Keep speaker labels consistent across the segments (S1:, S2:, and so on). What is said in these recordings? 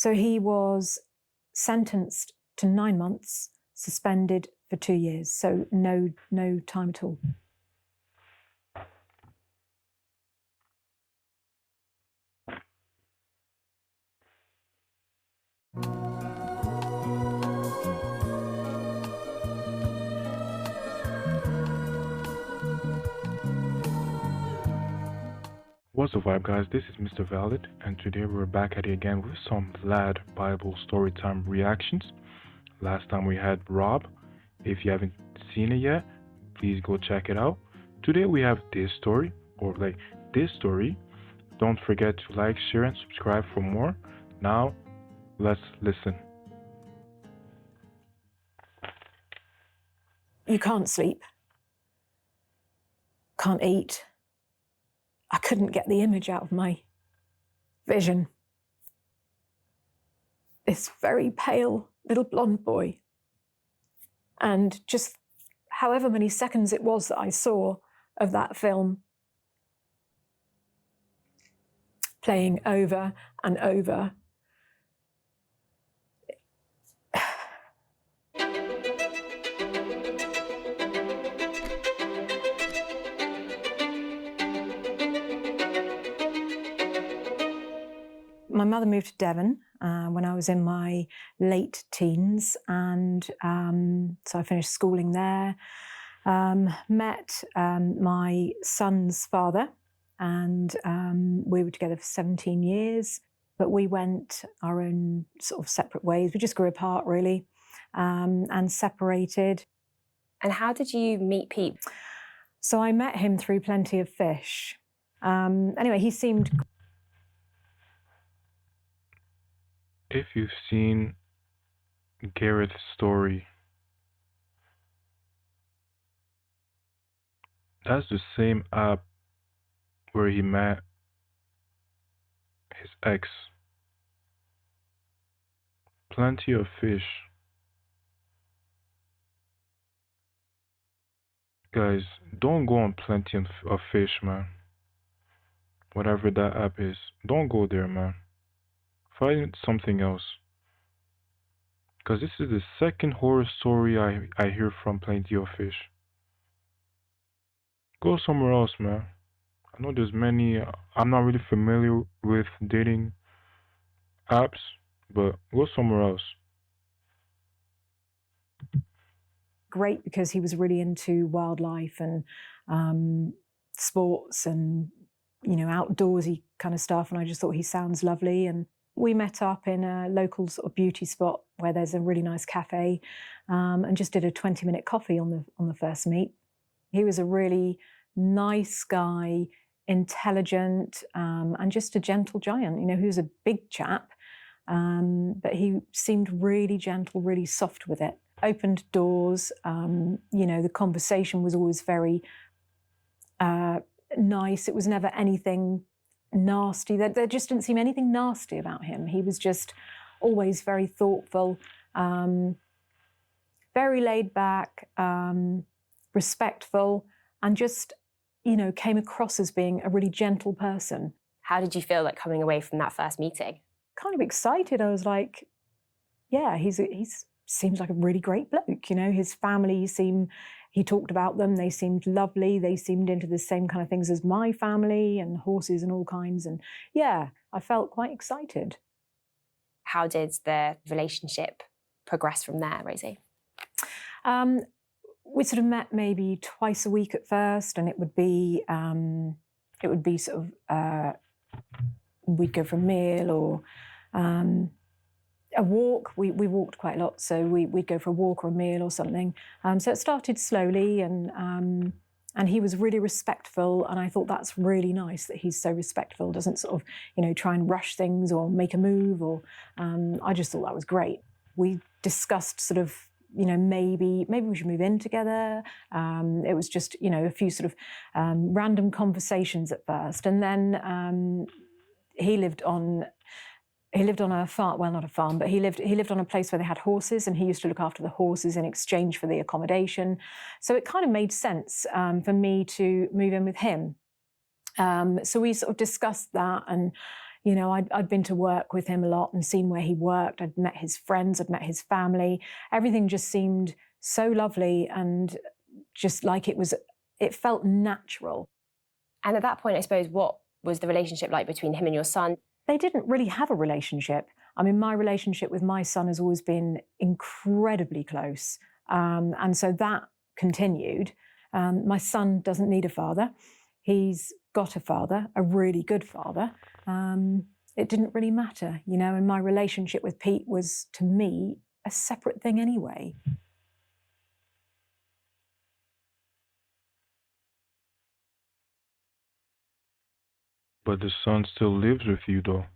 S1: So he was sentenced to 9 months, suspended for 2 years. So no time at all.
S2: What's the vibe, guys? This is MisterValid, and today we're back at it again with some LadBibles Storytime reactions. Last time we had Rob. If you haven't seen it yet, please go check it out. Today we have this story, or like this story. Don't forget to like, share, and subscribe for more. Now, let's listen.
S1: You can't sleep, can't eat. I couldn't get the image out of my vision. This very pale little blonde boy. And just however many seconds it was that I saw of that film, playing over and over. My mother moved to Devon when I was in my late teens, and so I finished schooling there. Met my son's father, and we were together for 17 years, but we went our own sort of separate ways. We just grew apart, really, and separated.
S3: And how did you meet Pete?
S1: So I met him through Plenty of Fish. Anyway, he seemed...
S2: If you've seen Garrett's story, that's the same app where he met his ex. Plenty of Fish. Guys, don't go on Plenty of Fish, man. Whatever that app is, don't go there, man. Find something else. Because this is the second horror story I hear from Plenty of Fish. Go somewhere else, man. I know there's many. I'm not really familiar with dating apps, but go somewhere else.
S1: Great, because he was really into wildlife and sports and, you know, outdoorsy kind of stuff. And I just thought he sounds lovely. And we met up in a local sort of beauty spot where there's a really nice cafe, and just did a 20-minute coffee on the first meet. He was a really nice guy, intelligent, and just a gentle giant. You know, he was a big chap, but he seemed really gentle, really soft with it. Opened doors. You know, the conversation was always very nice. It was never anything nasty. There just didn't seem anything nasty about him. He was just always very thoughtful, very laid back, respectful, and just, you know, came across as being a really gentle person.
S3: How did you feel like coming away from that first meeting?
S1: Kind of excited. I was like, yeah, he's seems like a really great bloke. You know, his family he talked about them, they seemed lovely, they seemed into the same kind of things as my family, and horses and all kinds, and yeah, I felt quite excited.
S3: How did the relationship progress from there, Rosie?
S1: We sort of met maybe twice a week at first, and it would be sort of, we'd go for a meal or a walk. We walked quite a lot, so we'd go for a walk or a meal or something. So it started slowly, and he was really respectful, and I thought that's really nice that he's so respectful, doesn't sort of, you know, try and rush things or make a move, or I just thought that was great. We discussed sort of, you know, maybe we should move in together. It was just, you know, a few sort of random conversations at first, and then he lived on a farm, well, not a farm, but he lived on a place where they had horses, and he used to look after the horses in exchange for the accommodation. So it kind of made sense for me to move in with him. So we sort of discussed that, and, You know, I'd been to work with him a lot and seen where he worked. I'd met his friends, I'd met his family. Everything just seemed so lovely and just like it felt natural.
S3: And at that point, I suppose, what was the relationship like between him and your son?
S1: They didn't really have a relationship. I mean, my relationship with my son has always been incredibly close. And so that continued. My son doesn't need a father. He's got a father, a really good father. It didn't really matter, you know, and my relationship with Pete was, to me, a separate thing anyway.
S2: But the son still lives with you, though.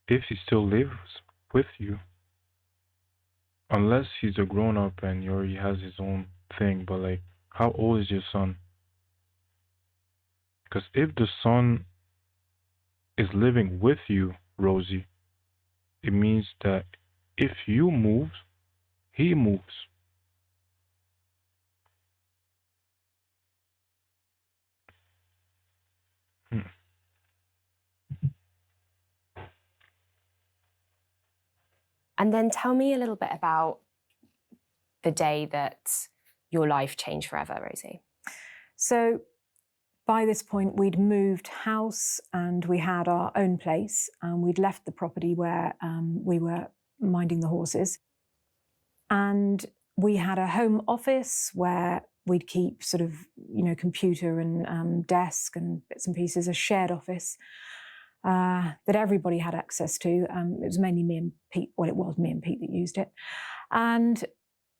S2: If he still lives with you, unless he's a grown up and he already has his own thing, but like, how old is your son? Because if the son is living with you, Rosie, it means that if you move, he moves. Hmm.
S3: And then tell me a little bit about the day that your life changed forever, Rosie.
S1: So by this point, we'd moved house and we had our own place, and we'd left the property where we were minding the horses. And we had a home office where we'd keep sort of, you know, computer and desk and bits and pieces, a shared office that everybody had access to. It was mainly me and Pete, well, it was me and Pete that used it. And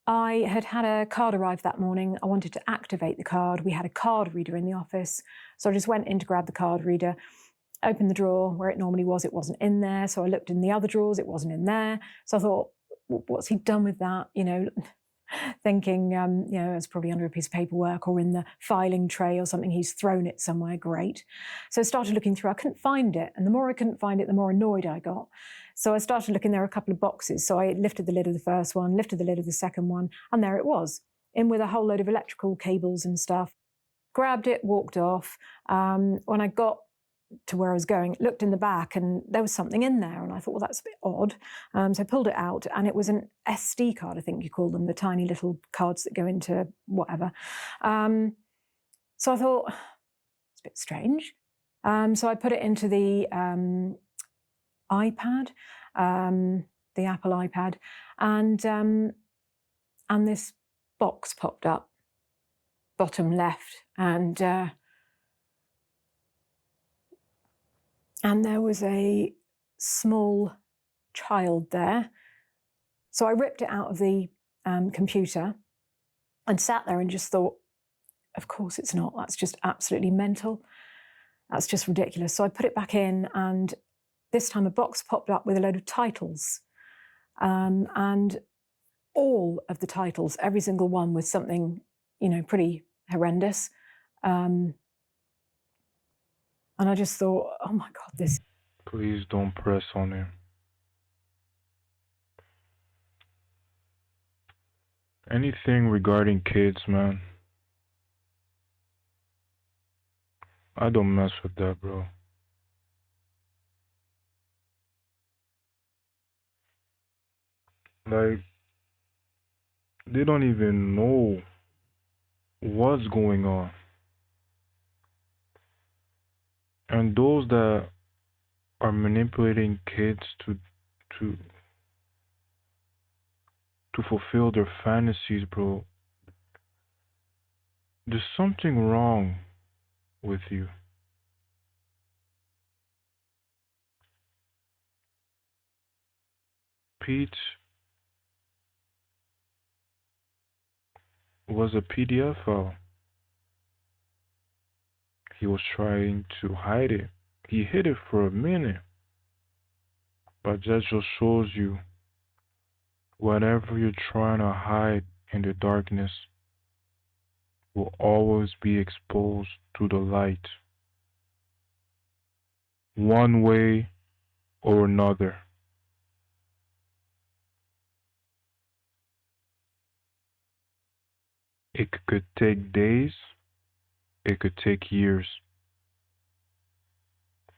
S1: I had a card arrive that morning. I wanted to activate the card. We had a card reader in the office. So I just went in to grab the card reader, opened the drawer where it normally was. It wasn't in there. So I looked in the other drawers. It wasn't in there. So I thought, what's he done with that? You know, thinking, you know, it's probably under a piece of paperwork or in the filing tray or something. He's thrown it somewhere. Great. So I started looking through. I couldn't find it. And the more I couldn't find it, the more annoyed I got. So I started looking. There were a couple of boxes. So I lifted the lid of the first one, lifted the lid of the second one, and there it was, in with a whole load of electrical cables and stuff. Grabbed it, walked off. When I got to where I was going, looked in the back, and there was something in there, and I thought, well, that's a bit odd. So I pulled it out, and it was an SD card, I think you call them, the tiny little cards that go into whatever. So I thought, it's a bit strange. So I put it into the iPad, the Apple iPad, and this box popped up, bottom left, and there was a small child there. So I ripped it out of the computer and sat there and just thought, of course it's not. That's just absolutely mental. That's just ridiculous. So I put it back in, and this time a box popped up with a load of titles. And all of the titles, every single one, was something, you know, pretty horrendous. And I just thought, oh my God, this.
S2: Please don't press on him. Anything regarding kids, man. I don't mess with that, bro. Like, they don't even know what's going on. And those that are manipulating kids to to fulfill their fantasies, bro, there's something wrong with you. Pete was a PDF file. He was trying to hide it. He hid it for a minute. But that just shows you whatever you're trying to hide in the darkness will always be exposed to the light, one way or another. It could take days, it could take years.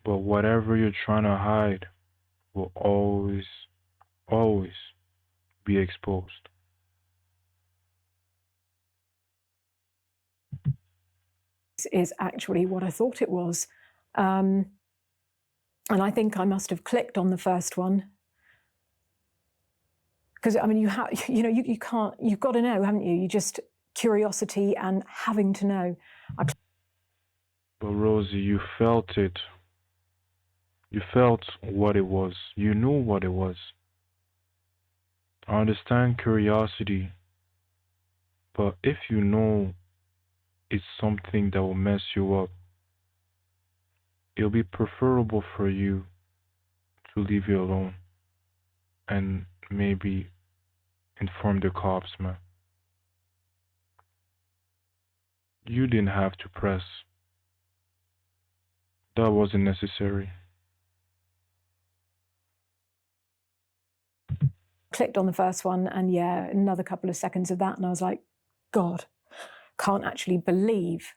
S2: But whatever you're trying to hide will always, always be exposed.
S1: Is actually what I thought it was. And I think I must have clicked on the first one. Because, I mean, you can't, you've got to know, haven't you? You just, curiosity and having to know.
S2: But Rosie, you felt it. You felt what it was. You knew what it was. I understand curiosity, but if you know it's something that will mess you up, it'll be preferable for you to leave you alone and maybe inform the cops, man. You didn't have to press. That wasn't necessary.
S1: Clicked on the first one, and yeah, another couple of seconds of that, and I was like, God, can't actually believe.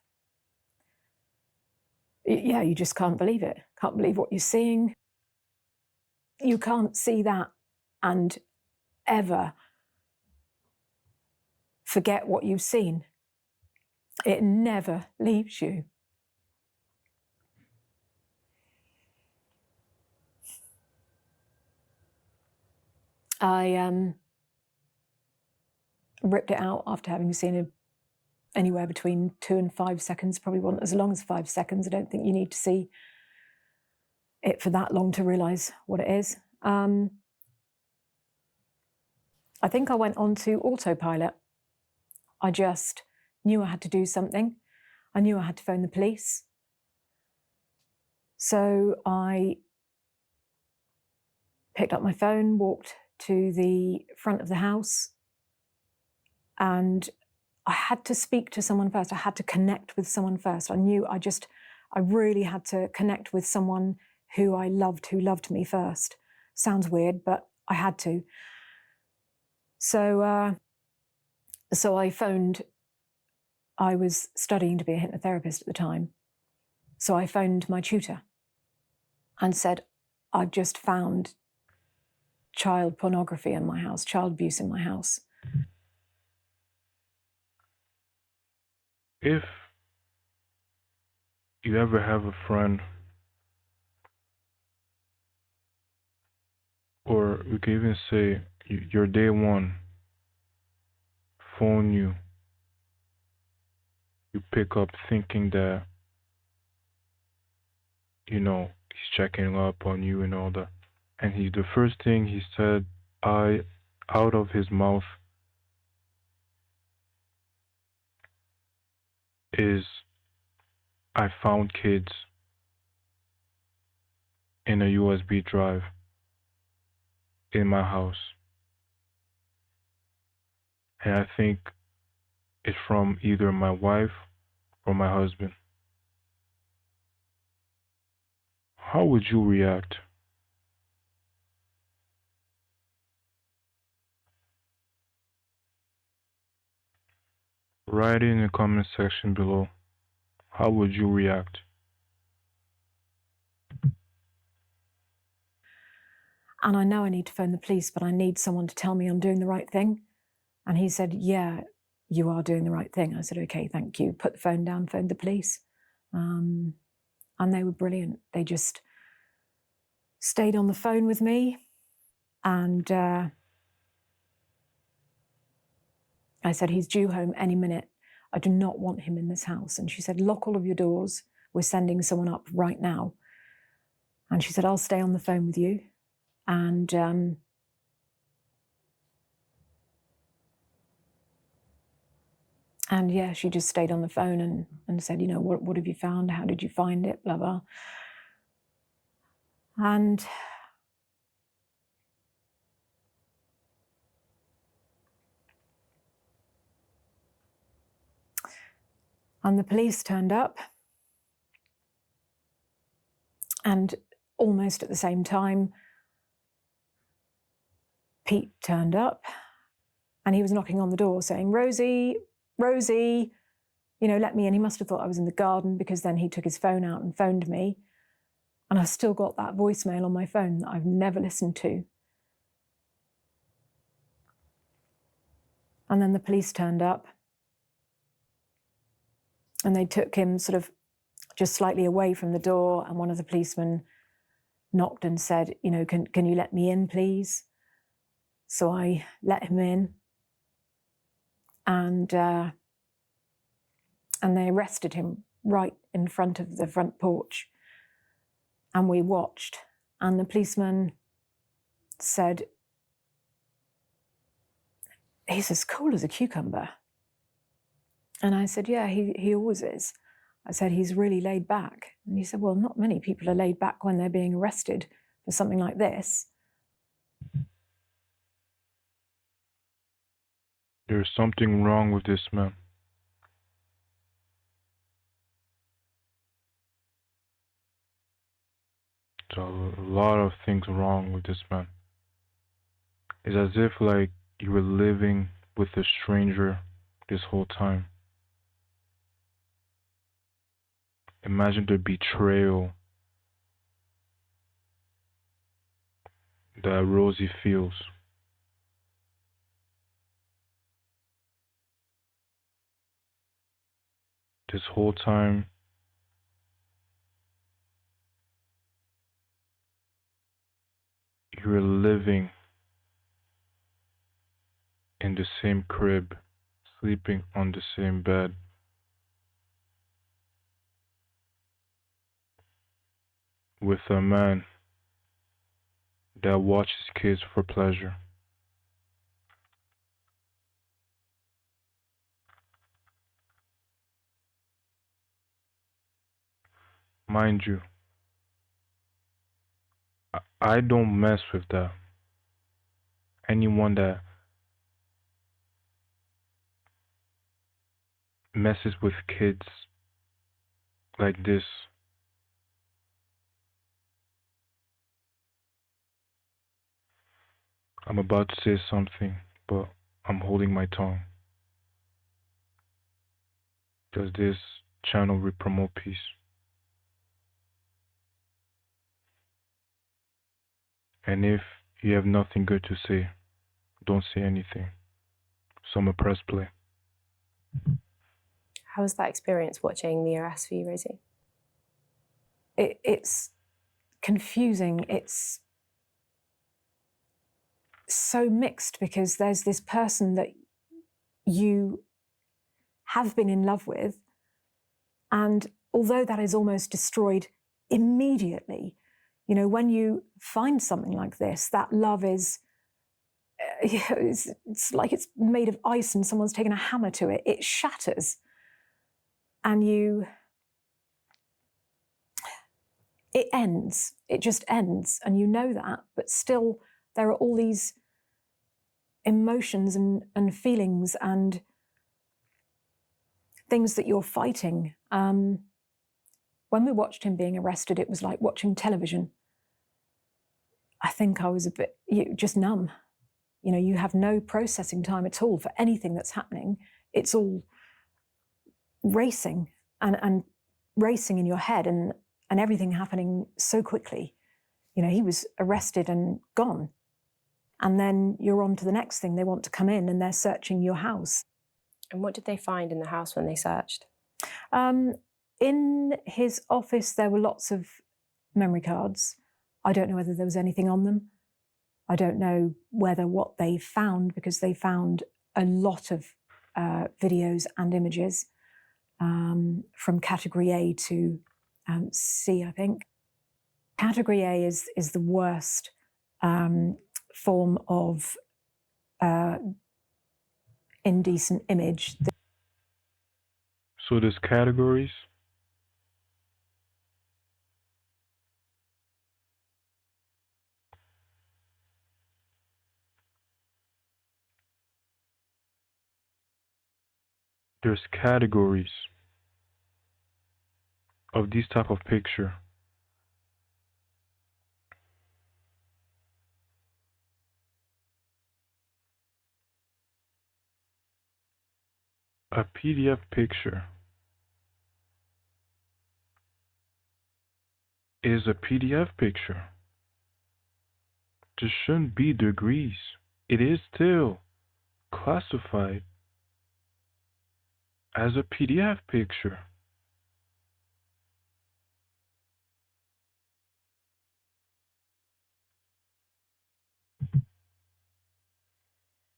S1: Yeah, you just can't believe it. Can't believe what you're seeing. You can't see that and ever forget what you've seen. It never leaves you. I ripped it out after having seen it anywhere between 2 and 5 seconds. Probably wasn't as long as 5 seconds. I don't think you need to see it for that long to realise what it is. I think I went on to autopilot. I just knew I had to do something. I knew I had to phone the police. So I picked up my phone, walked to the front of the house, and I had to speak to someone first. I had to connect with someone first. I knew I really had to connect with someone who I loved, who loved me first. Sounds weird, but I had to. So I phoned. I was studying to be a hypnotherapist at the time. So I phoned my tutor and said, I've just found child pornography in my house, child abuse in my house.
S2: If you ever have a friend, or we could even say your day one, phone you pick up thinking that, he's checking up on you and all that. And the first thing he said, out of his mouth is, I found kids in a USB drive in my house. And I think it's from either my wife or my husband. How would you react? Write it in the comment section below. How would you react?
S1: And I know I need to phone the police, but I need someone to tell me I'm doing the right thing. And he said, yeah, you are doing the right thing. I said, okay, thank you. Put the phone down, phoned the police. And they were brilliant. They just stayed on the phone with me. And I said, he's due home any minute. I do not want him in this house. And she said, lock all of your doors. We're sending someone up right now. And she said, I'll stay on the phone with you. And yeah, she just stayed on the phone and said, what have you found? How did you find it? Blah, blah. And the police turned up. And almost at the same time, Pete turned up. And he was knocking on the door saying, Rosie, Rosie, let me in. He must have thought I was in the garden, because then he took his phone out and phoned me. And I've still got that voicemail on my phone that I've never listened to. And then the police turned up and they took him sort of just slightly away from the door. And one of the policemen knocked and said, you know, can you let me in, please? So I let him in. And they arrested him right in front of the front porch. And we watched. And the policeman said, he's as cool as a cucumber. And I said, yeah, he always is. I said, he's really laid back. And he said, well, not many people are laid back when they're being arrested for something like this.
S2: There's something wrong with this man. There's a lot of things wrong with this man. It's as if like you were living with a stranger this whole time. Imagine the betrayal that Rosie feels. This whole time, you were living in the same crib, sleeping on the same bed. With a man that watches kids for pleasure. Mind you, I don't mess with that. Anyone that messes with kids like this, I'm about to say something, but I'm holding my tongue. Because this channel will promote peace. And if you have nothing good to say, don't say anything. So I'm gonna press play.
S3: How was that experience watching the arrest for you, Rosie?
S1: It's confusing. It's so mixed because there's this person that you have been in love with, and although that is almost destroyed immediately, you know, when you find something like this, that love is, it's like it's made of ice and someone's taken a hammer to it. It shatters. And it ends. It just ends. And you know that, but still there are all these emotions and feelings and things that you're fighting. When we watched him being arrested, it was like watching television. I think I was a bit just numb. You know, you have no processing time at all for anything that's happening. It's all racing and racing in your head and everything happening so quickly. You know, he was arrested and gone. And then you're on to the next thing. They want to come in and they're searching your house.
S3: And what did they find in the house when they searched?
S1: In his office, there were lots of memory cards. I don't know whether there was anything on them. I don't know whether what they found, because they found a lot of videos and images from category A to C, I think. Category A is the worst form of indecent image.
S2: So there's categories. There's categories of this type of picture. A PDF picture is a PDF picture. There shouldn't be degrees. It is still classified as a PDF picture.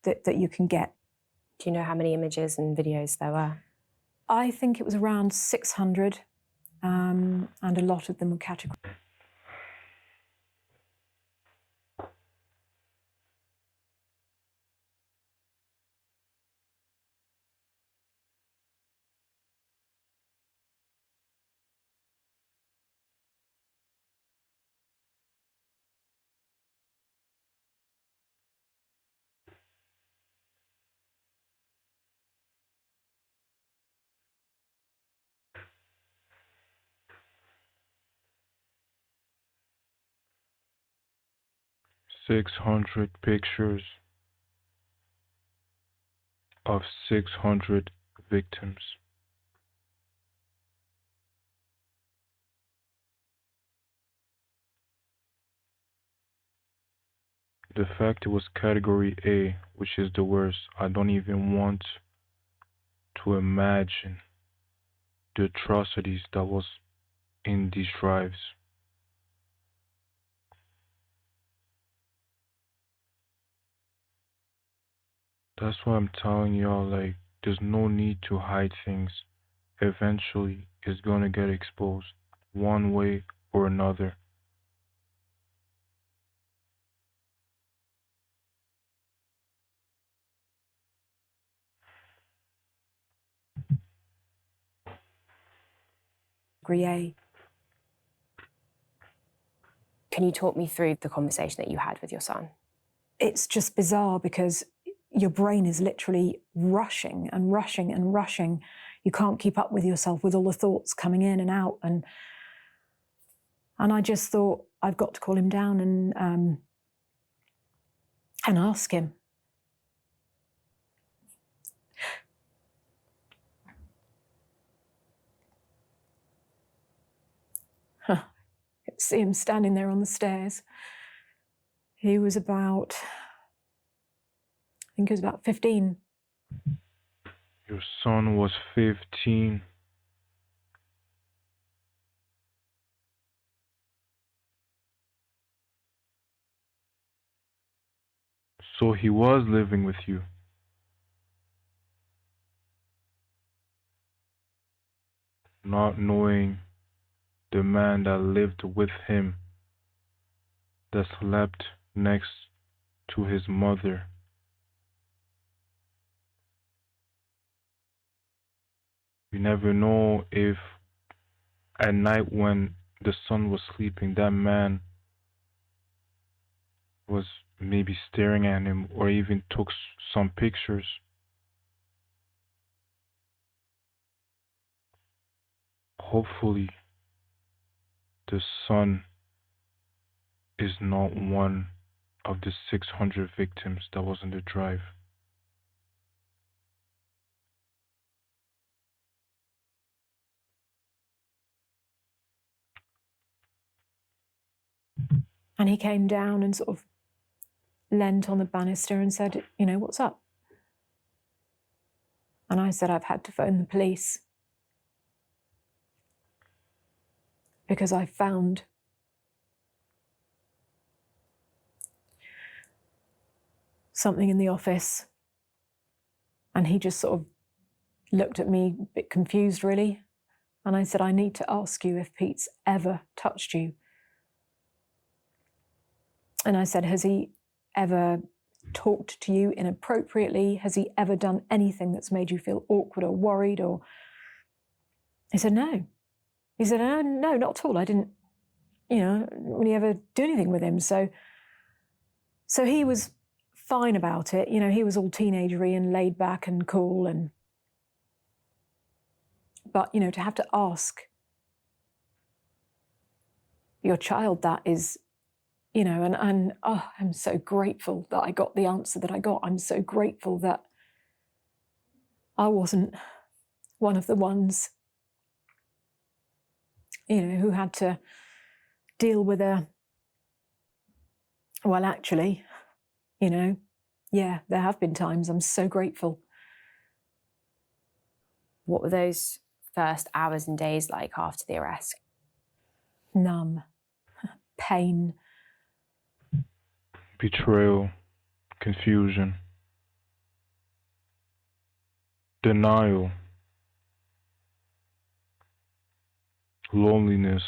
S1: that you can get.
S3: Do you know how many images and videos there were?
S1: I think it was around 600, and a lot of them were categorized.
S2: 600 pictures of 600 victims. The fact it was category A, which is the worst, I don't even want to imagine the atrocities that was in these drives. That's why I'm telling y'all, like, there's no need to hide things. Eventually, it's gonna get exposed, one way or another.
S1: A.
S3: Can you talk me through the conversation that you had with your son?
S1: It's just bizarre because your brain is literally rushing and rushing and rushing. You can't keep up with yourself with all the thoughts coming in and out. And I just thought, I've got to call him down and ask him. See him standing there on the stairs. He was about, I think he was about 15.
S2: Your son was 15. So he was living with you. Not knowing the man that lived with him, that slept next to his mother. You never know if at night when the son was sleeping, that man was maybe staring at him or even took some pictures. Hopefully, the son is not one of the 600 victims that was in the drive.
S1: And he came down and sort of leant on the banister and said, you know, what's up? And I said, I've had to phone the police because I found something in the office. And he just sort of looked at me a bit confused, really. And I said, I need to ask you if Pete's ever touched you. And I said, has he ever talked to you inappropriately? Has he ever done anything that's made you feel awkward or worried? Or he said, no. He said, no, not at all. I didn't, really ever do anything with him. So he was fine about it. He was all teenagery and laid back and cool. But, to have to ask your child that is, and I'm so grateful that I got the answer that I got. I'm so grateful that I wasn't one of the ones, who had to deal with well, actually, yeah, there have been times. I'm so grateful.
S3: What were those first hours and days like after the arrest?
S1: Numb, pain,
S2: Betrayal, confusion, denial, loneliness.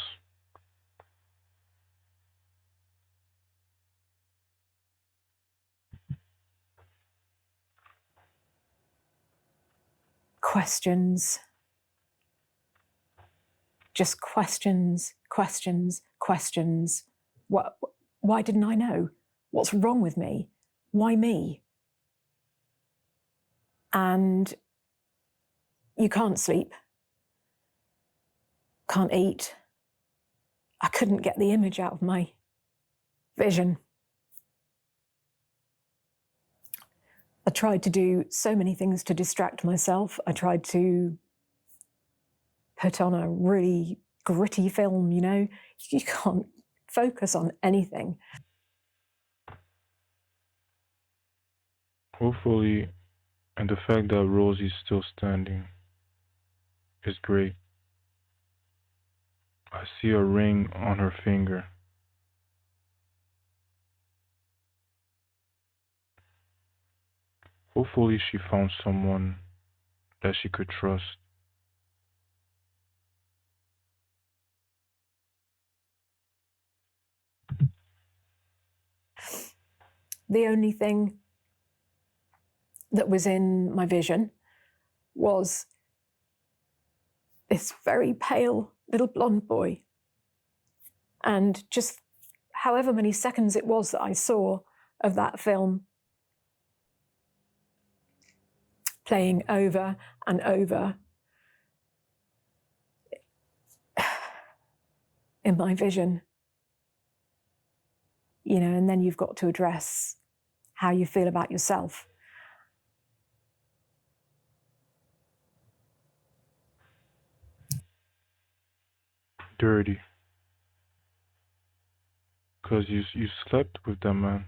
S1: questions, just questions. Why didn't I know? What's wrong with me? Why me? And you can't sleep, can't eat. I couldn't get the image out of my vision. I tried to do so many things to distract myself. I tried to put on a really gritty film, You can't focus on anything.
S2: Hopefully, and the fact that Rosie's still standing is great. I see a ring on her finger. Hopefully, she found someone that she could trust.
S1: The only thing that was in my vision was this very pale little blonde boy. And just however many seconds it was that I saw of that film, playing over and over in my vision, and then you've got to address how you feel about yourself.
S2: Dirty. Because you slept with that man.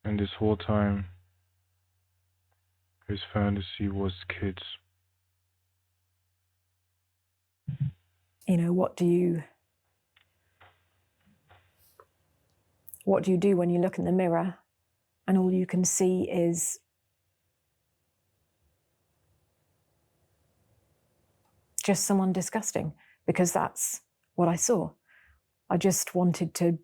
S2: And this whole time, his fantasy was kids.
S1: What do you do when you look in the mirror and all you can see is just someone disgusting? Because that's what I saw. I just wanted to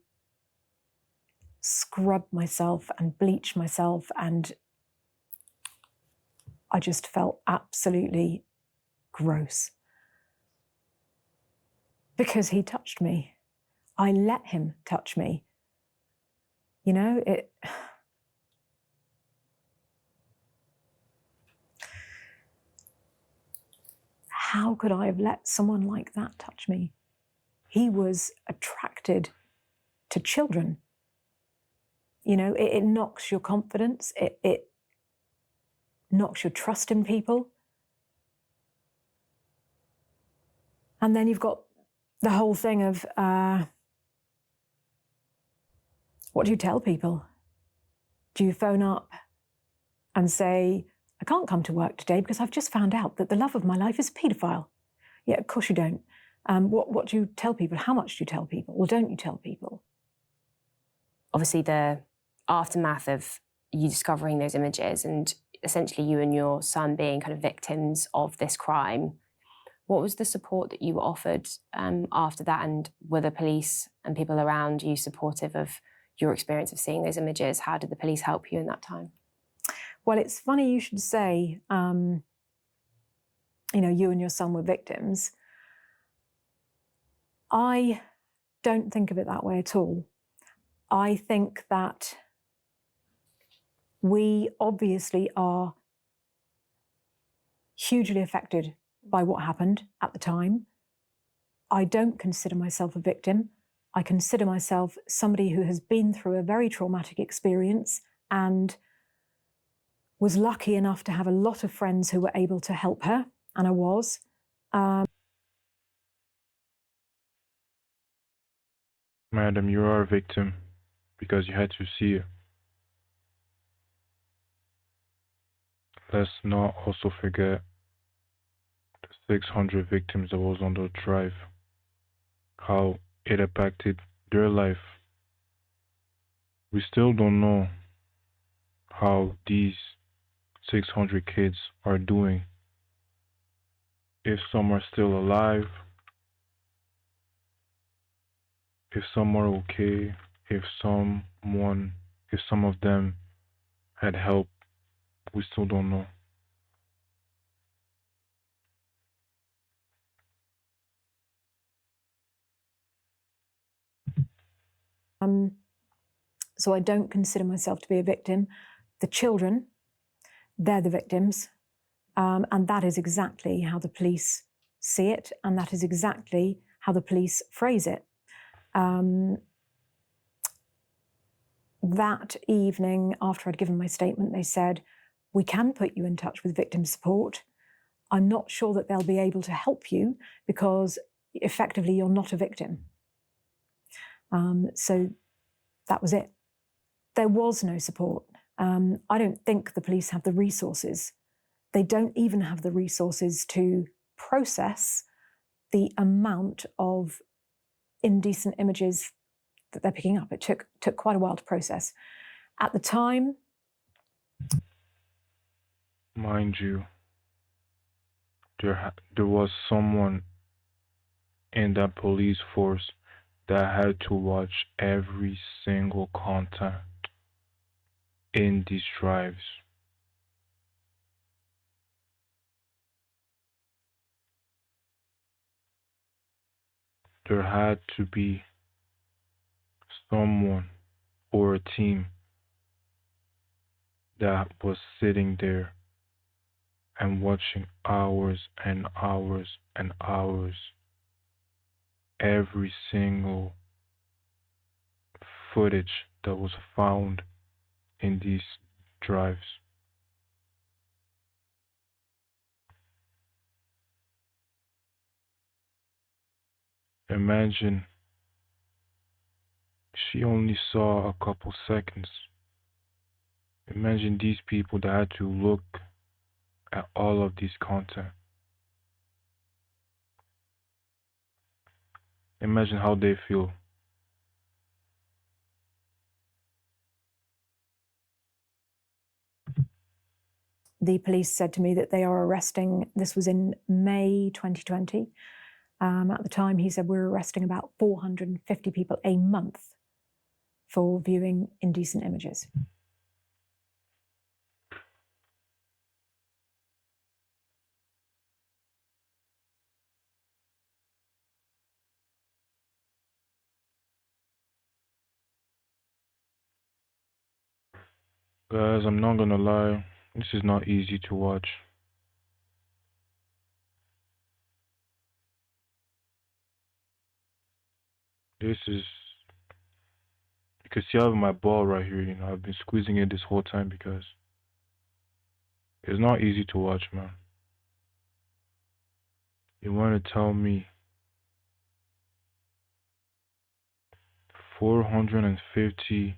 S1: scrub myself and bleach myself, and I just felt absolutely gross. Because he touched me. I let him touch me. How could I have let someone like that touch me? He was attracted to children. It knocks your confidence. It knocks your trust in people. And then you've got the whole thing of, what do you tell people? Do you phone up and say, I can't come to work today because I've just found out that the love of my life is a paedophile? Yeah, of course you don't. What do you tell people? How much do you tell people? Or don't you tell people?
S3: Obviously, the aftermath of you discovering those images and essentially you and your son being kind of victims of this crime, what was the support that you were offered after that? And were the police and people around you supportive of your experience of seeing those images? How did the police help you in that time?
S1: Well, it's funny you should say, you and your son were victims. I don't think of it that way at all. I think that we obviously are hugely affected by what happened at the time. I don't consider myself a victim. I consider myself somebody who has been through a very traumatic experience and was lucky enough to have a lot of friends who were able to help her and I was.
S2: Madam, you are a victim because you had to see it. Let's not also forget the 600 victims that was on the drive, how it impacted their life. We still don't know how these 600 kids are doing. If some are still alive, if some are okay, if some of them had help, we still don't know.
S1: So I don't consider myself to be a victim. The children, they're the victims. And that is exactly how the police see it, and that is exactly how the police phrase it. That evening, after I'd given my statement, they said, "We can put you in touch with victim support. I'm not sure that they'll be able to help you because effectively you're not a victim." So that was it. There was no support. I don't think the police have the resources. They don't even have the resources to process the amount of indecent images that they're picking up. It took quite a while to process. At the time,
S2: Mind you, there was someone in that police force that had to watch every single content in these drives. There had to be someone or a team that was sitting there and watching hours and hours and hours every single footage that was found in these drives. Imagine she only saw a couple seconds. Imagine these people that had to look at all of this content. Imagine how they feel.
S1: the police said to me that they are arresting, this was in May 2020. At the time, he said we're arresting about 450 people a month for viewing indecent images.
S2: Guys, I'm not gonna lie, this is not easy to watch. This is, you can see I have my ball right here, I've been squeezing it this whole time because it's not easy to watch, man. You want to tell me 450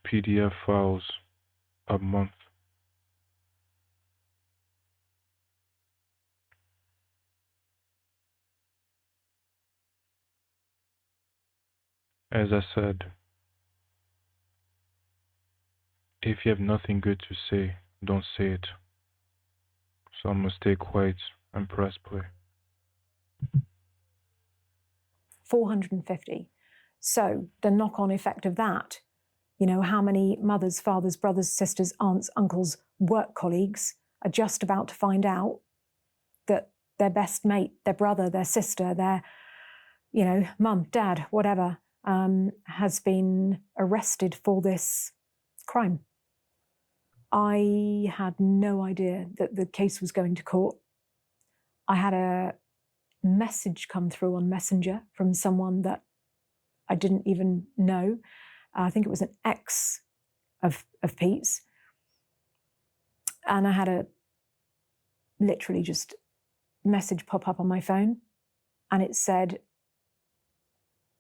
S2: PDF files a month? As I said, if you have nothing good to say, don't say it. So I'm gonna stay quiet and press play.
S1: 450. So the knock-on effect of that, how many mothers, fathers, brothers, sisters, aunts, uncles, work colleagues are just about to find out that their best mate, their brother, their sister, their, mum, dad, whatever, has been arrested for this crime. I had no idea that the case was going to court. I had a message come through on Messenger from someone that I didn't even know. I think it was an ex of Pete's. And I had a literally just message pop up on my phone, and it said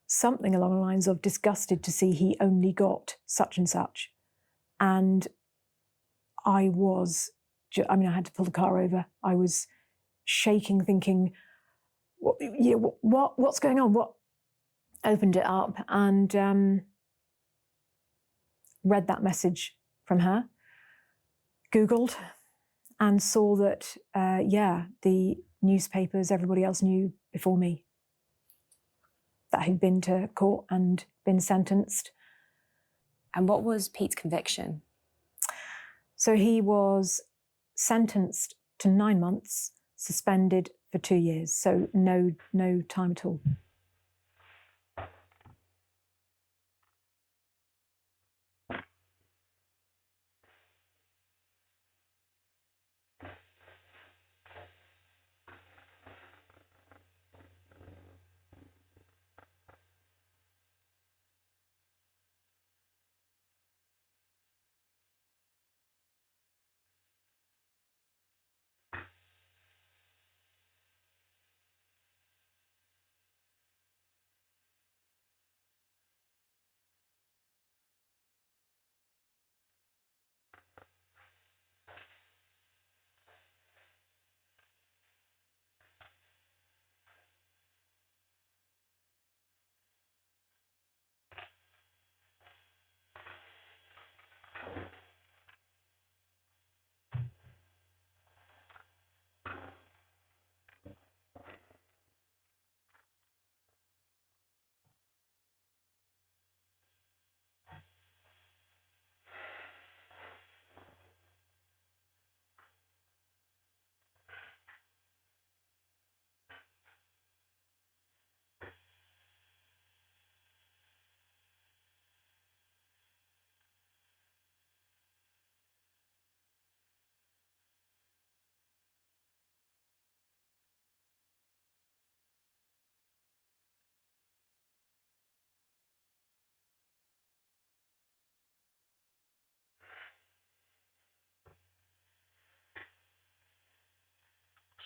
S1: something along the lines of disgusted to see he only got such and such. And I was, I had to pull the car over. I was shaking, thinking, what's going on? What? Opened it up and read that message from her, Googled, and saw that, the newspapers, everybody else knew before me that he'd been to court and been sentenced.
S3: And what was Pete's conviction?
S1: So he was sentenced to 9 months, suspended for 2 years. So no time at all.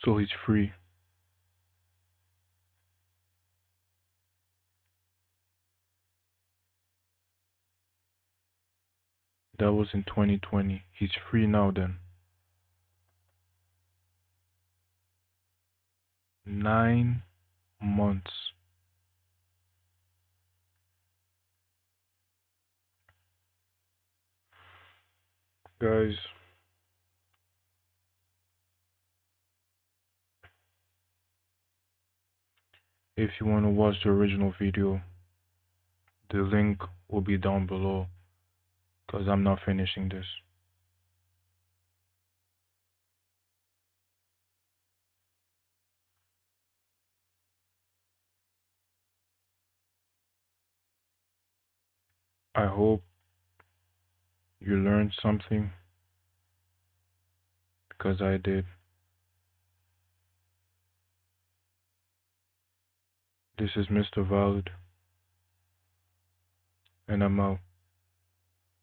S2: So he's free. That was in 2020. He's free now then. 9 months. Guys, if you want to watch the original video, the link will be down below, because I'm not finishing this. I hope you learned something, because I did. This is MisterValid, and I'm out.